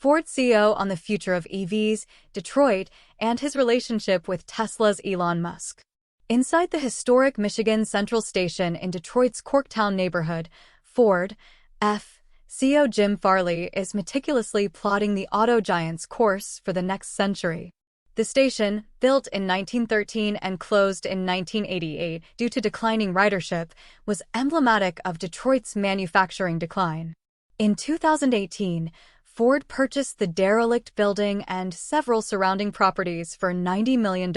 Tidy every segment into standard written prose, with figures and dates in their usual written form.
Ford CEO on the future of EVs, Detroit, and his relationship with Tesla's Elon Musk. Inside the historic Michigan Central Station in Detroit's Corktown neighborhood, Ford, CEO Jim Farley is meticulously plotting the auto giant's course for the next century. The station, built in 1913 and closed in 1988 due to declining ridership, was emblematic of Detroit's manufacturing decline. In 2018, Ford purchased the derelict building and several surrounding properties for $90 million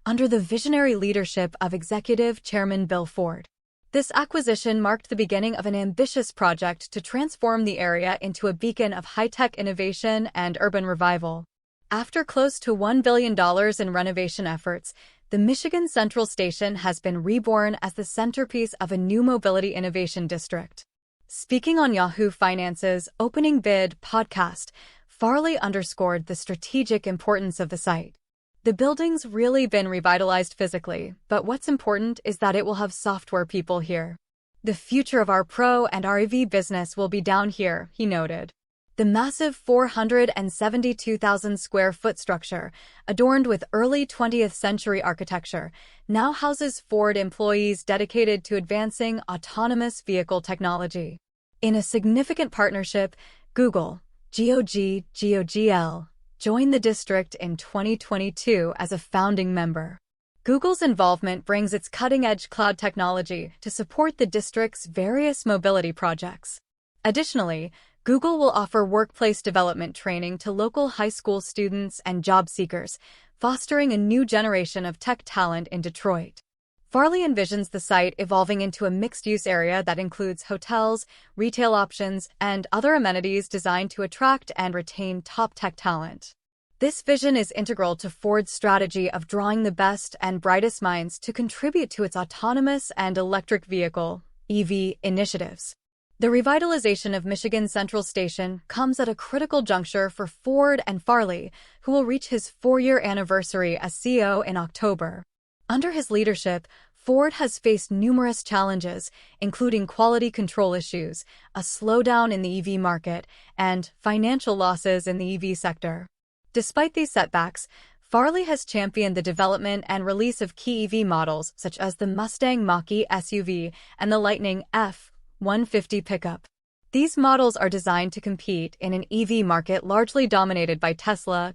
under the visionary leadership of Executive Chairman Bill Ford. This acquisition marked the beginning of an ambitious project to transform the area into a beacon of high-tech innovation and urban revival. After close to $1 billion in renovation efforts, the Michigan Central Station has been reborn as the centerpiece of a new mobility innovation district. Speaking on Yahoo Finance's Opening Bid podcast, Farley underscored the strategic importance of the site. The building's really been revitalized physically, but what's important is that it will have software people here. The future of our Pro and our EV business will be down here, he noted. The massive 472,000 square foot structure, adorned with early 20th century architecture, now houses Ford employees dedicated to advancing autonomous vehicle technology. In a significant partnership, Google, GOGL, joined the district in 2022 as a founding member. Google's involvement brings its cutting-edge cloud technology to support the district's various mobility projects. Additionally, Google will offer workplace development training to local high school students and job seekers, fostering a new generation of tech talent in Detroit. Farley envisions the site evolving into a mixed-use area that includes hotels, retail options, and other amenities designed to attract and retain top tech talent. This vision is integral to Ford's strategy of drawing the best and brightest minds to contribute to its autonomous and electric vehicle (EV) initiatives. The revitalization of Michigan Central Station comes at a critical juncture for Ford and Farley, who will reach his 4-year anniversary as CEO in October. Under his leadership, Ford has faced numerous challenges, including quality control issues, a slowdown in the EV market, and financial losses in the EV sector. Despite these setbacks, Farley has championed the development and release of key EV models such as the Mustang Mach-E SUV and the Lightning F-150 pickup. These models are designed to compete in an EV market largely dominated by Tesla.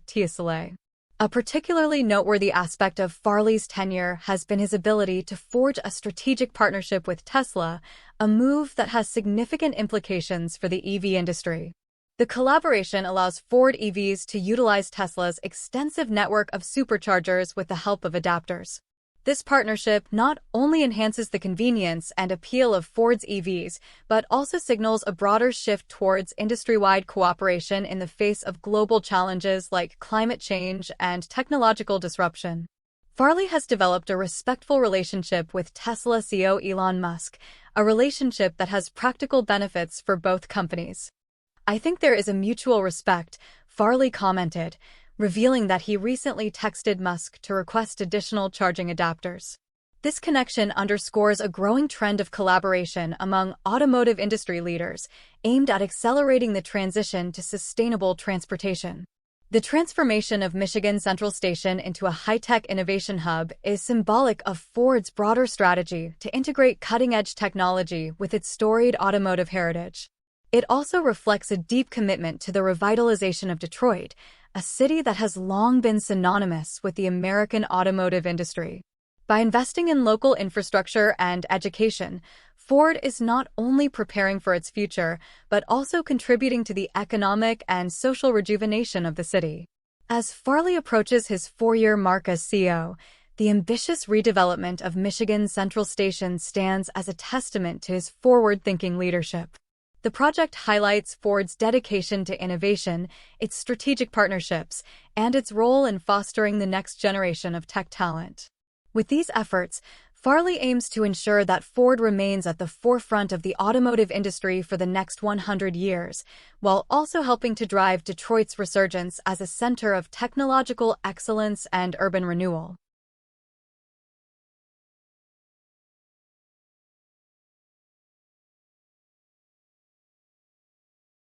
A particularly noteworthy aspect of Farley's tenure has been his ability to forge a strategic partnership with Tesla, a move that has significant implications for the EV industry. The collaboration allows Ford EVs to utilize Tesla's extensive network of superchargers with the help of adapters. This partnership not only enhances the convenience and appeal of Ford's EVs, but also signals a broader shift towards industry-wide cooperation in the face of global challenges like climate change and technological disruption. Farley has developed a respectful relationship with Tesla CEO Elon Musk, a relationship that has practical benefits for both companies. "I think there is a mutual respect," Farley commented, revealing that he recently texted Musk to request additional charging adapters. This connection underscores a growing trend of collaboration among automotive industry leaders, aimed at accelerating the transition to sustainable transportation. The transformation of Michigan Central Station into a high-tech innovation hub is symbolic of Ford's broader strategy to integrate cutting-edge technology with its storied automotive heritage. It also reflects a deep commitment to the revitalization of Detroit, a city that has long been synonymous with the American automotive industry. By investing in local infrastructure and education, Ford is not only preparing for its future, but also contributing to the economic and social rejuvenation of the city. As Farley approaches his 4-year mark as CEO, the ambitious redevelopment of Michigan Central Station stands as a testament to his forward-thinking leadership. The project highlights Ford's dedication to innovation, its strategic partnerships, and its role in fostering the next generation of tech talent. With these efforts, Farley aims to ensure that Ford remains at the forefront of the automotive industry for the next 100 years, while also helping to drive Detroit's resurgence as a center of technological excellence and urban renewal.